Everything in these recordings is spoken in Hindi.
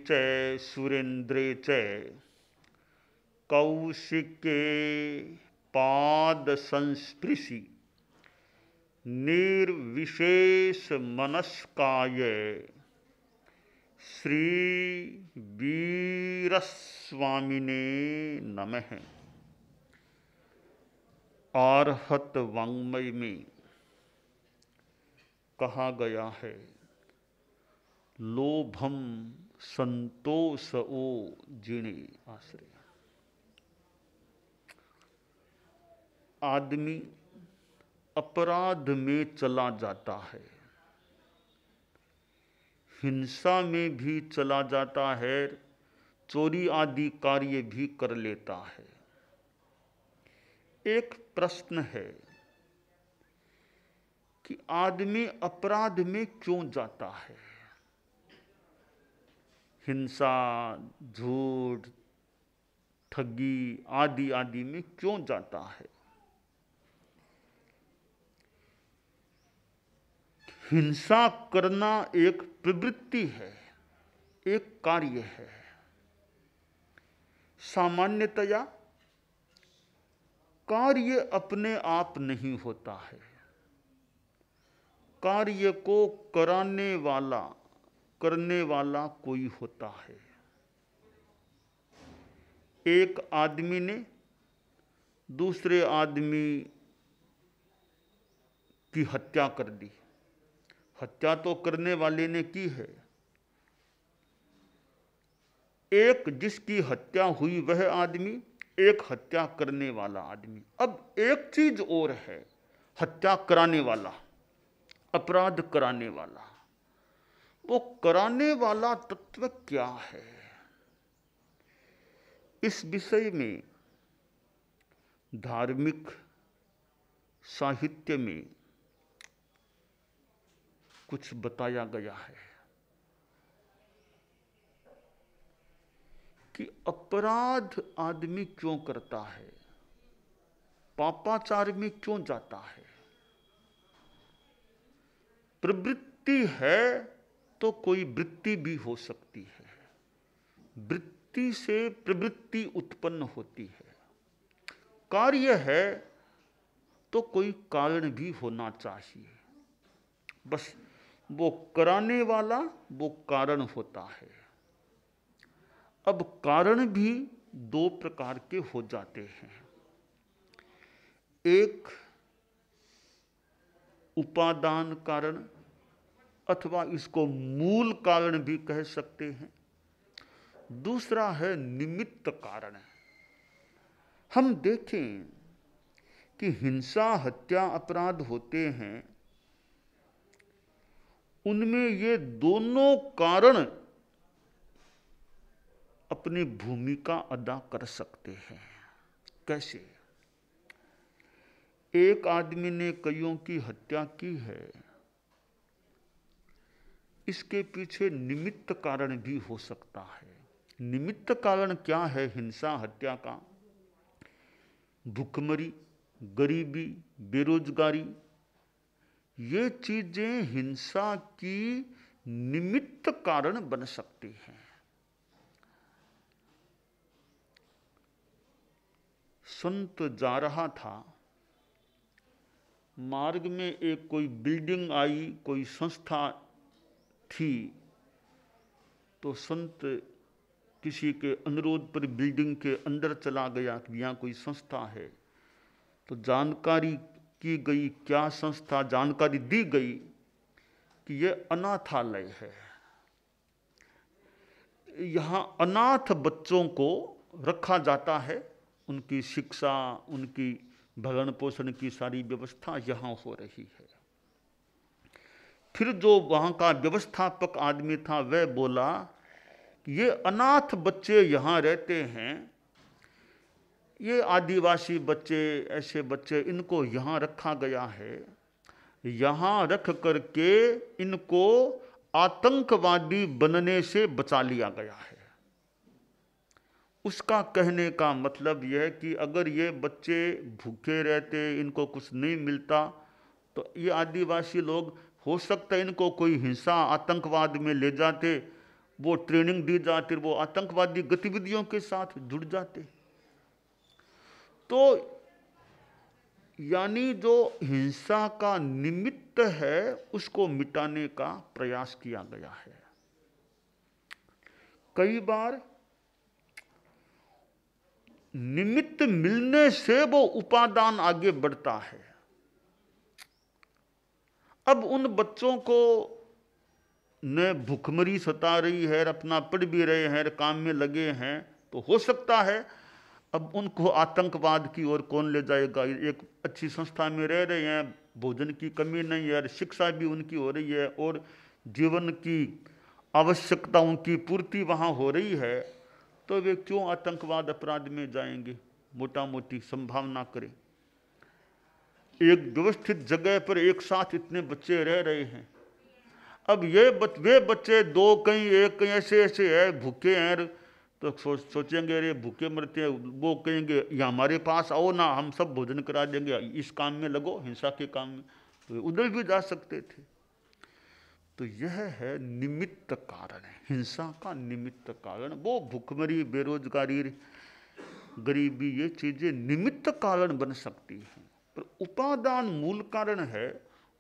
च सुरेन्द्रे च कौशिके पाद संस्पृशि निर्विशेष मनस्काय श्री वीरस्वामिने नमः। आर्हत वाङ्मय में कहा गया है, लोभम संतोष ओ जिणे आश्रय। आदमी अपराध में चला जाता है, हिंसा में भी चला जाता है, चोरी आदि कार्य भी कर लेता है। एक प्रश्न है कि आदमी अपराध में क्यों जाता है? हिंसा, झूठ, ठगी आदि आदि में क्यों जाता है? हिंसा करना एक प्रवृत्ति है, एक कार्य है। सामान्यतया कार्य अपने आप नहीं होता है, कार्य को करने वाला कोई होता है। एक आदमी ने दूसरे आदमी की हत्या कर दी। हत्या तो करने वाले ने की है। एक जिसकी हत्या हुई वह आदमी, एक हत्या करने वाला आदमी। अब एक चीज और है, हत्या कराने वाला, अपराध कराने वाला। वो कराने वाला तत्व क्या है? इस विषय में धार्मिक साहित्य में कुछ बताया गया है कि अपराध आदमी क्यों करता है, पापाचार में क्यों जाता है। प्रवृत्ति है तो कोई वृत्ति भी हो सकती है, वृत्ति से प्रवृत्ति उत्पन्न होती है। कार्य है तो कोई कारण भी होना चाहिए, बस वो कराने वाला वो कारण होता है। अब कारण भी दो प्रकार के हो जाते हैं। एक उपादान कारण अथवा इसको मूल कारण भी कह सकते हैं। दूसरा है निमित्त कारण। हम देखें कि हिंसा, हत्या, अपराध होते हैं, उनमें ये दोनों कारण अपनी भूमिका अदा कर सकते हैं। कैसे? एक आदमी ने कईयों की हत्या की है, इसके पीछे निमित्त कारण भी हो सकता है। निमित्त कारण क्या है हिंसा, हत्या का? भूखमरी, गरीबी, बेरोजगारी, ये चीजें हिंसा की निमित्त कारण बन सकती हैं। संत जा रहा था, मार्ग में एक कोई बिल्डिंग आई, कोई संस्था थी, तो संत किसी के अनुरोध पर बिल्डिंग के अंदर चला गया कि यहाँ कोई संस्था है। तो जानकारी की गई, क्या संस्था, जानकारी दी गई कि यह अनाथालय है। यहाँ अनाथ बच्चों को रखा जाता है, उनकी शिक्षा, उनकी भरण पोषण की सारी व्यवस्था यहाँ हो रही है। फिर जो वहाँ का व्यवस्थापक आदमी था वह बोला कि ये अनाथ बच्चे यहाँ रहते हैं, ये आदिवासी बच्चे, ऐसे बच्चे, इनको यहाँ रखा गया है। यहाँ रख करके इनको आतंकवादी बनने से बचा लिया गया है। उसका कहने का मतलब यह है कि अगर ये बच्चे भूखे रहते, इनको कुछ नहीं मिलता, तो ये आदिवासी लोग हो सकता है इनको कोई हिंसा, आतंकवाद में ले जाते वो ट्रेनिंग दी जाती, वो आतंकवादी गतिविधियों के साथ जुड़ जाते। तो यानी जो हिंसा का निमित्त है उसको मिटाने का प्रयास किया गया है। कई बार निमित्त मिलने से वो उपादान आगे बढ़ता है। अब उन बच्चों को न भूखमरी सता रही है, अपना पढ़ भी रहे हैं, काम में लगे हैं, तो हो सकता है अब उनको आतंकवाद की ओर कौन ले जाएगा। एक अच्छी संस्था में रह रहे हैं, भोजन की कमी नहीं है, शिक्षा भी उनकी हो रही है और जीवन की आवश्यकताओं की पूर्ति वहाँ हो रही है, तो वे क्यों आतंकवाद अपराध में जाएंगे। मोटा मोटी संभावना करें, एक व्यवस्थित जगह पर एक साथ इतने बच्चे रह रहे हैं। अब वे बच्चे दो कहीं एक कहीं ऐसे है, भूखे हैं, तो सोचेंगे अरे भूखे मरते हैं, वो कहेंगे या हमारे पास आओ ना, हम सब भोजन करा देंगे, इस काम में लगो, हिंसा के काम में, तो उधर भी जा सकते थे। तो यह है निमित्त कारण है, हिंसा का निमित्त कारण। वो भूखमरी, बेरोजगारी, गरीबी, ये चीजें निमित्त कारण बन सकती हैं, पर उपादान मूल कारण है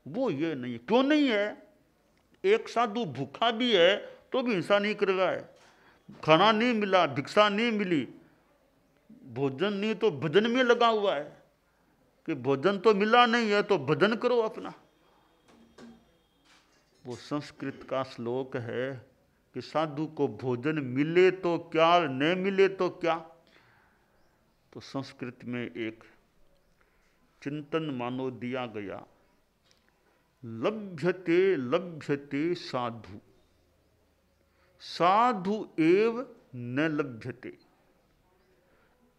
वो ये नहीं। क्यों नहीं है? एक साधु भूखा भी है तो भी हिंसा नहीं कर रहा है, खाना नहीं मिला, भिक्षा नहीं मिली, भोजन नहीं तो भजन में लगा हुआ है कि भोजन तो मिला नहीं है तो भजन करो अपना। वो संस्कृत का श्लोक है कि साधु को भोजन मिले तो क्या, न मिले तो क्या। तो संस्कृत में एक चिंतन मानो दिया गया, लभ्यते लभ्यते साधु, साधु एव न लभ्यते,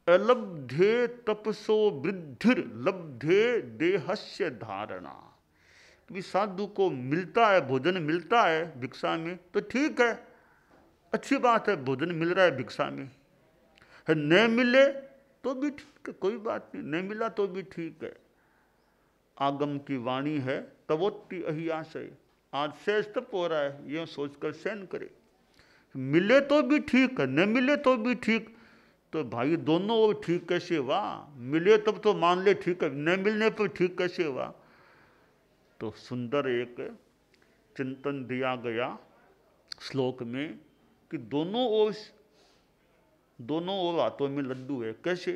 अलब्धे तपसो वृद्धिर लब्धे देहस्य धारणा। कि साधु को मिलता है, भोजन मिलता है भिक्षा में तो ठीक है, अच्छी बात है, भोजन मिल रहा है भिक्षा में। न मिले तो भी ठीक है, कोई बात नहीं, नहीं मिला तो भी ठीक है। आगम की वाणी है, तवोत्ति अहियाशय, आज शेष तप हो रहा है, ये सोचकर सहन करे। मिले तो भी ठीक है, न मिले तो भी ठीक। तो भाई दोनों ओर ठीक कैसे हुआ? मिले तब तो मान ले ठीक है, न मिलने पर ठीक कैसे हुआ? तो सुंदर एक चिंतन दिया गया श्लोक में कि दोनों ओर हाथों में लड्डू है। कैसे?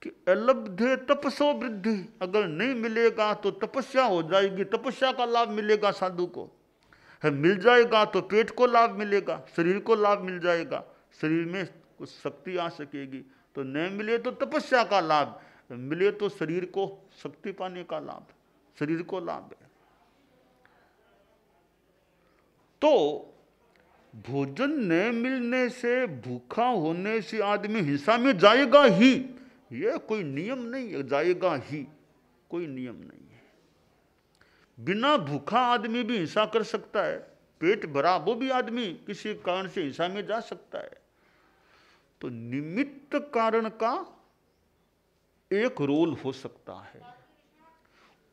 कि अलब्धे तपसो वृद्धि, अगर नहीं मिलेगा तो तपस्या हो जाएगी, तपस्या का लाभ मिलेगा साधु को। है मिल जाएगा तो पेट को लाभ मिलेगा, शरीर को लाभ मिल जाएगा, शरीर में कुछ शक्ति आ सकेगी। तो न मिले तो तपस्या का लाभ, मिले तो शरीर को शक्ति पाने का लाभ, शरीर को लाभ है। तो भोजन न मिलने से, भूखा होने से आदमी हिंसा में जाएगा ही, यह कोई नियम नहीं है, जाएगा ही, कोई नियम नहीं है। बिना भूखा आदमी भी हिंसा कर सकता है, पेट भरा वो भी आदमी किसी कारण से हिंसा में जा सकता है। तो निमित्त कारण का एक रोल हो सकता है,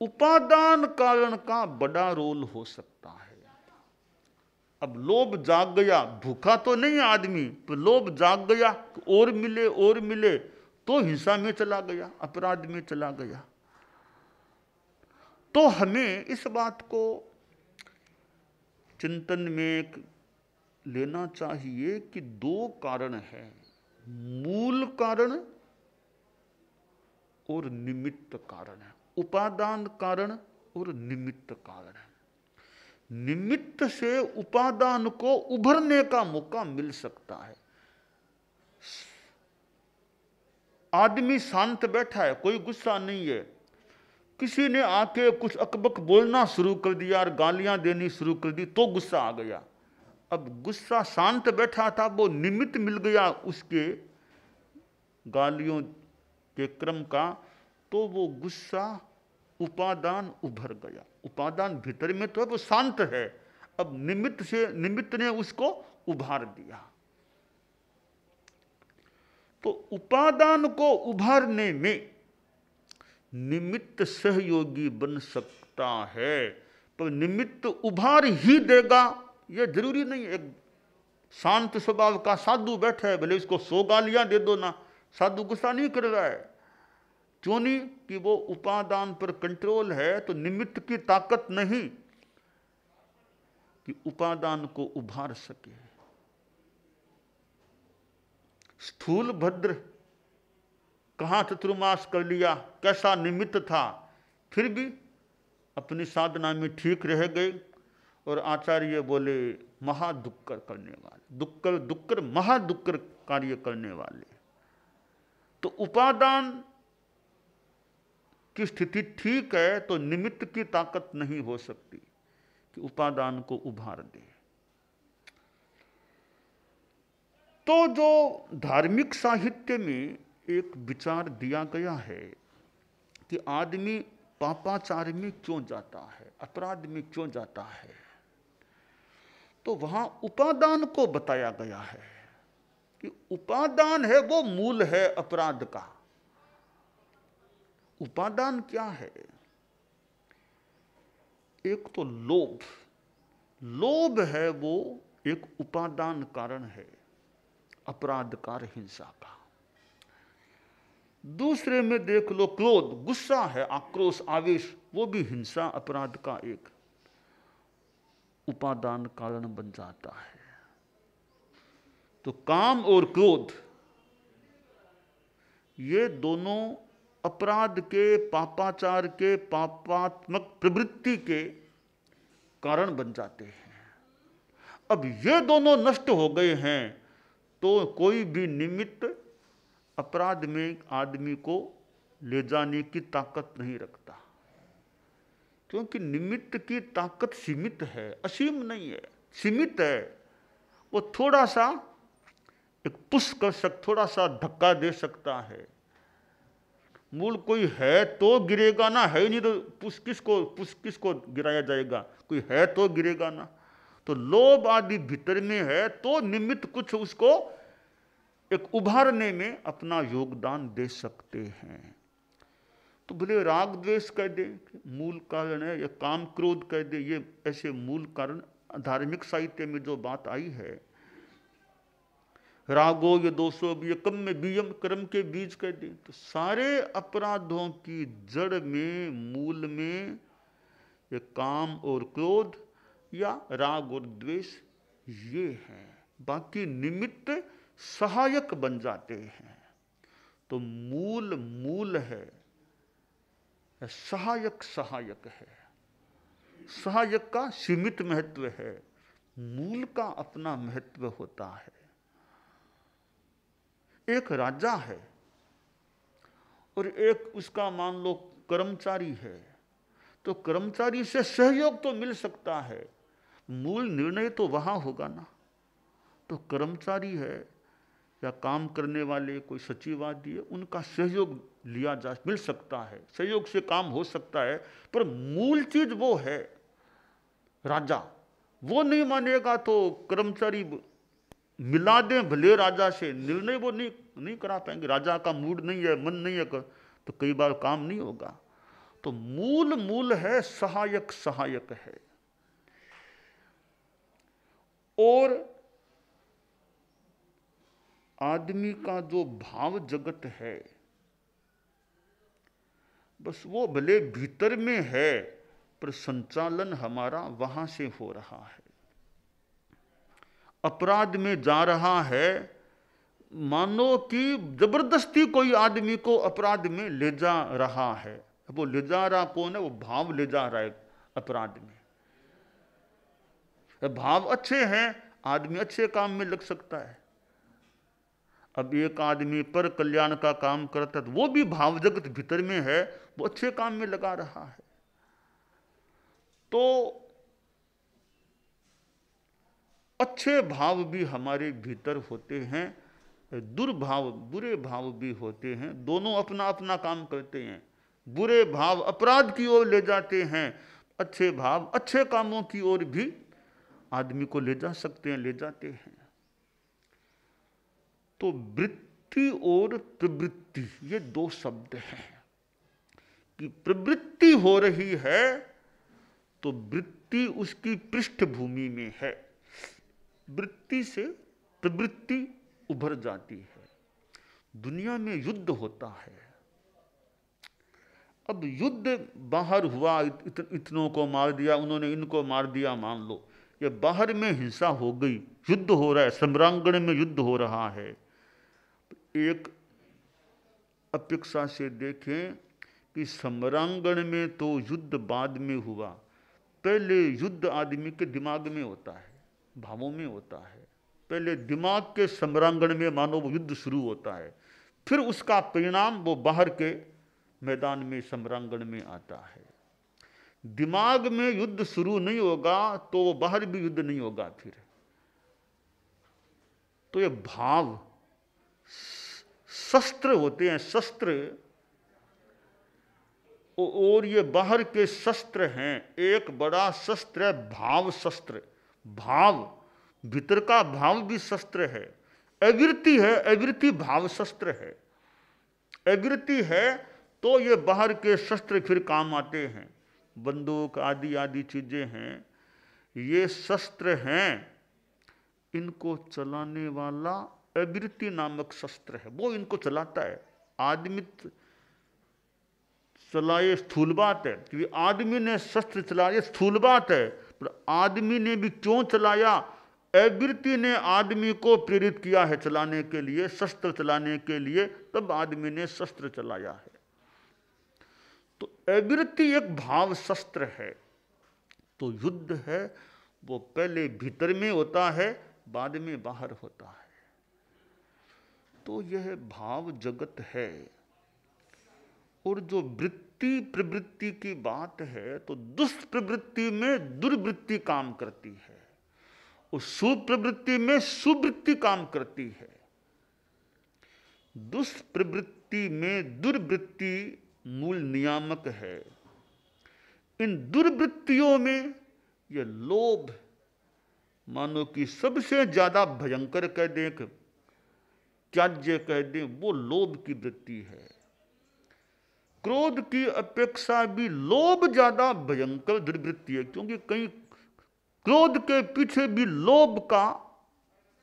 उपादान कारण का बड़ा रोल हो सकता है। अब लोभ जाग गया, भूखा तो नहीं आदमी, तो लोभ जाग गया, और मिले तो हिंसा में चला गया, अपराध में चला गया। तो हमें इस बात को चिंतन में लेना चाहिए कि दो कारण हैं, मूल कारण और निमित्त कारण है, उपादान कारण और निमित्त कारण है। निमित्त से उपादान को उभरने का मौका मिल सकता है। आदमी शांत बैठा है, कोई गुस्सा नहीं है, किसी ने आके कुछ अकबक बोलना शुरू कर दिया और गालियां देनी शुरू कर दी तो गुस्सा आ गया। अब गुस्सा शांत बैठा था, वो निमित्त मिल गया उसके गालियों के क्रम का, तो वो गुस्सा उपादान उभर गया। उपादान भीतर में तो है, वो शांत है, अब निमित्त ने उसको उभार दिया। तो उपादान को उभारने में निमित्त सहयोगी बन सकता है, पर निमित्त उभार ही देगा ये जरूरी नहीं। एक शांत स्वभाव का साधु बैठा है, भले उसको 100 गालियां दे दो ना, साधु गुस्सा नहीं कर रहा है। क्यों नहीं? कि वो उपादान पर कंट्रोल है। तो निमित्त की ताकत नहीं कि उपादान को उभार सके। स्थूल भद्र कहां चतुर्मास कर लिया, कैसा निमित्त था, फिर भी अपनी साधना में ठीक रह गए। और आचार्य बोले महादुक्कर करने वाले, दुक्कर महादुक्कर कार्य करने वाले। तो उपादान की स्थिति ठीक है तो निमित्त की ताकत नहीं हो सकती कि उपादान को उभार दे। तो जो धार्मिक साहित्य में एक विचार दिया गया है कि आदमी पापाचार में क्यों जाता है, अपराध में क्यों जाता है, तो वहां उपादान को बताया गया है कि उपादान है वो मूल है अपराध का। उपादान क्या है? एक तो लोभ, लोभ है वो एक उपादान कारण है अपराधकार हिंसा का। दूसरे में देख लो क्रोध, गुस्सा है, आक्रोश, आवेश, वो भी हिंसा अपराध का एक उपादान कारण बन जाता है। तो काम और क्रोध ये दोनों अपराध के, पापाचार के, पापात्मक प्रवृत्ति के कारण बन जाते हैं। अब ये दोनों नष्ट हो गए हैं तो कोई भी निमित्त अपराध में आदमी को ले जाने की ताकत नहीं रखता, क्योंकि निमित्त की ताकत सीमित है, असीम नहीं है, सीमित है। वो थोड़ा सा एक पुश कर सकता, थोड़ा सा धक्का दे सकता है। मूल कोई है तो गिरेगा ना, है नहीं तो पुश किसको गिराया जाएगा, कोई है तो गिरेगा ना। तो लोभ आदि भीतर में है तो निमित्त कुछ उसको एक उभारने में अपना योगदान दे सकते हैं। तो भले राग द्वेष कह दे मूल कारण है, या काम क्रोध कह दे, ये ऐसे मूल कारण धार्मिक साहित्य में जो बात आई है, रागो ये दोषो भी कम में बीयम, कर्म के बीज कह दे, तो सारे अपराधों की जड़ में, मूल में ये काम और क्रोध या राग और द्वेष ये हैं। बाकी निमित्त सहायक बन जाते हैं। तो मूल मूल है, सहायक सहायक है। सहायक का सीमित महत्व है, मूल का अपना महत्व होता है। एक राजा है और एक उसका मान लो कर्मचारी है, तो कर्मचारी से सहयोग तो मिल सकता है, मूल निर्णय तो वहां होगा ना। तो कर्मचारी है या काम करने वाले कोई सचिव आदि है, उनका सहयोग लिया जा मिल सकता है, सहयोग से काम हो सकता है, पर मूल चीज वो है राजा। वो नहीं मानेगा तो कर्मचारी मिला दें भले राजा से, निर्णय वो नहीं करा पाएंगे। राजा का मूड नहीं है, मन नहीं है, तो कई बार काम नहीं होगा। तो मूल मूल है, सहायक सहायक है। और आदमी का जो भाव जगत है, बस वो भले भीतर में है, पर संचालन हमारा वहां से हो रहा है। अपराध में जा रहा है, मानो कि जबरदस्ती कोई आदमी को अपराध में ले जा रहा है। वो ले जा रहा कौन है? वो भाव ले जा रहा है अपराध में। भाव अच्छे हैं, आदमी अच्छे काम में लग सकता है। अब एक आदमी पर कल्याण का काम करता है तो वो भी भाव जगत भीतर में है, वो अच्छे काम में लगा रहा है। तो अच्छे भाव भी हमारे भीतर होते हैं, दुर्भाव बुरे भाव भी होते हैं, दोनों अपना अपना काम करते हैं। बुरे भाव अपराध की ओर ले जाते हैं, अच्छे भाव अच्छे कामों की ओर भी आदमी को ले जा सकते हैं, ले जाते हैं। तो वृत्ति और प्रवृत्ति ये दो शब्द हैं कि प्रवृत्ति हो रही है तो वृत्ति उसकी पृष्ठभूमि में है। वृत्ति से प्रवृत्ति उभर जाती है। दुनिया में युद्ध होता है। अब युद्ध बाहर हुआ, इतनों को मार दिया, उन्होंने इनको मार दिया, मान लो ये बाहर में हिंसा हो गई, युद्ध हो रहा है, सम्रांगण में युद्ध हो रहा है। एक अपेक्षा से देखें कि सम्रांगण में तो युद्ध बाद में हुआ, पहले युद्ध आदमी के दिमाग में होता है, भावों में होता है। पहले दिमाग के सम्रांगण में मानो वो युद्ध शुरू होता है, फिर उसका परिणाम वो बाहर के मैदान में सम्रांगण में आता है। दिमाग में युद्ध शुरू नहीं होगा तो वो बाहर भी युद्ध नहीं होगा। फिर तो ये भाव शस्त्र होते हैं, शस्त्र, और ये बाहर के शस्त्र हैं। एक बड़ा शस्त्र है भाव शस्त्र, भाव, भीतर का भाव भी शस्त्र है। अविरति है, अविरति भाव शस्त्र है। अविरति है तो ये बाहर के शस्त्र फिर काम आते हैं, बंदूक आदि आदि चीजें हैं, ये शस्त्र हैं। इनको चलाने वाला अविरति नामक शस्त्र है, वो इनको चलाता है। आदमी चलाए स्थूल बात है, क्योंकि आदमी ने शस्त्र चलाया स्थूल बात है, पर आदमी ने भी क्यों चलाया? अविरति ने आदमी को प्रेरित किया है चलाने के लिए, शस्त्र चलाने के लिए, तब आदमी ने शस्त्र चलाया है। तो अविरति एक भाव शस्त्र है। तो युद्ध है वो पहले भीतर में होता है, बाद में बाहर होता है। तो यह भाव जगत है। और जो वृत्ति प्रवृत्ति की बात है, तो दुष्प्रवृत्ति में दुर्वृत्ति काम करती है और सुप्रवृत्ति में सुवृत्ति काम करती है। दुष्प्रवृत्ति में दुर्वृत्ति मूल नियामक है। इन दुर्वृत्तियों में यह लोभ मानो कि सबसे ज्यादा भयंकर कह दें, त्याज्य कह दें, वो लोभ की वृत्ति है। क्रोध की अपेक्षा भी लोभ ज्यादा भयंकर दुर्वृत्ति है, क्योंकि कहीं क्रोध के पीछे भी लोभ का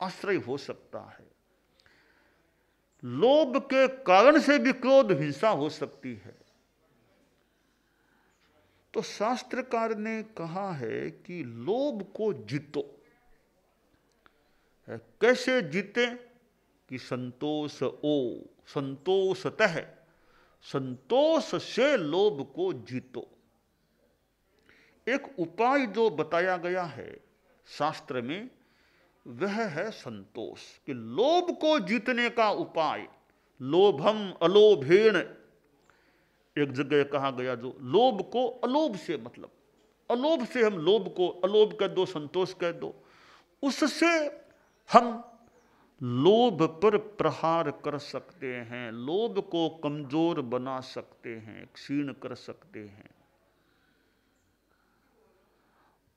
आश्रय हो सकता है। लोभ के कारण से भी क्रोध हिंसा हो सकती है। तो शास्त्रकार ने कहा है कि लोभ को जीतो। कैसे जीते? कि संतोष ओ संतोषतः, संतोष से लोभ को जीतो। एक उपाय जो बताया गया है शास्त्र में, वह है संतोष। कि लोभ को जीतने का उपाय, लोभम अलोभेन, एक जगह कहा गया, जो लोभ को अलोभ से, मतलब अलोभ से हम लोभ को अलोभ कह दो, संतोष कह दो, उससे हम लोभ पर प्रहार कर सकते हैं, लोभ को कमजोर बना सकते हैं, क्षीण कर सकते हैं।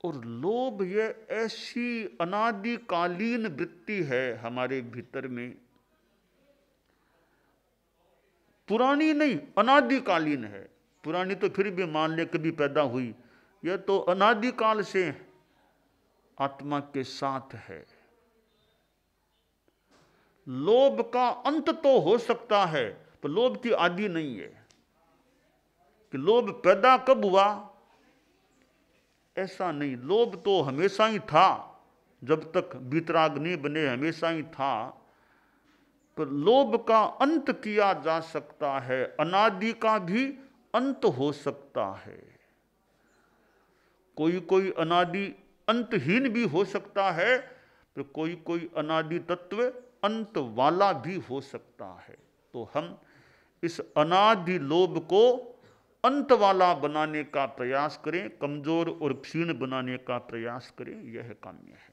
और लोभ ये ऐसी अनादिकालीन वृत्ति है हमारे भीतर में, पुरानी नहीं, अनादिकालीन है। पुरानी तो फिर भी मान ले कभी पैदा हुई, यह तो अनादिकाल से आत्मा के साथ है। लोभ का अंत तो हो सकता है, पर लोभ की आदि नहीं है। कि लोभ पैदा कब हुआ, ऐसा नहीं। लोभ तो हमेशा ही था, जब तक वीतराग नहीं बने हमेशा ही था। पर लोभ का अंत किया जा सकता है, अनादि का भी अंत हो सकता है। कोई कोई अनादि अंतहीन भी हो सकता है, पर कोई कोई अनादि तत्व अंत वाला भी हो सकता है। तो हम इस अनादि लोभ को अंत वाला बनाने का प्रयास करें, कमजोर और क्षीण बनाने का प्रयास करें, यह काम्य है।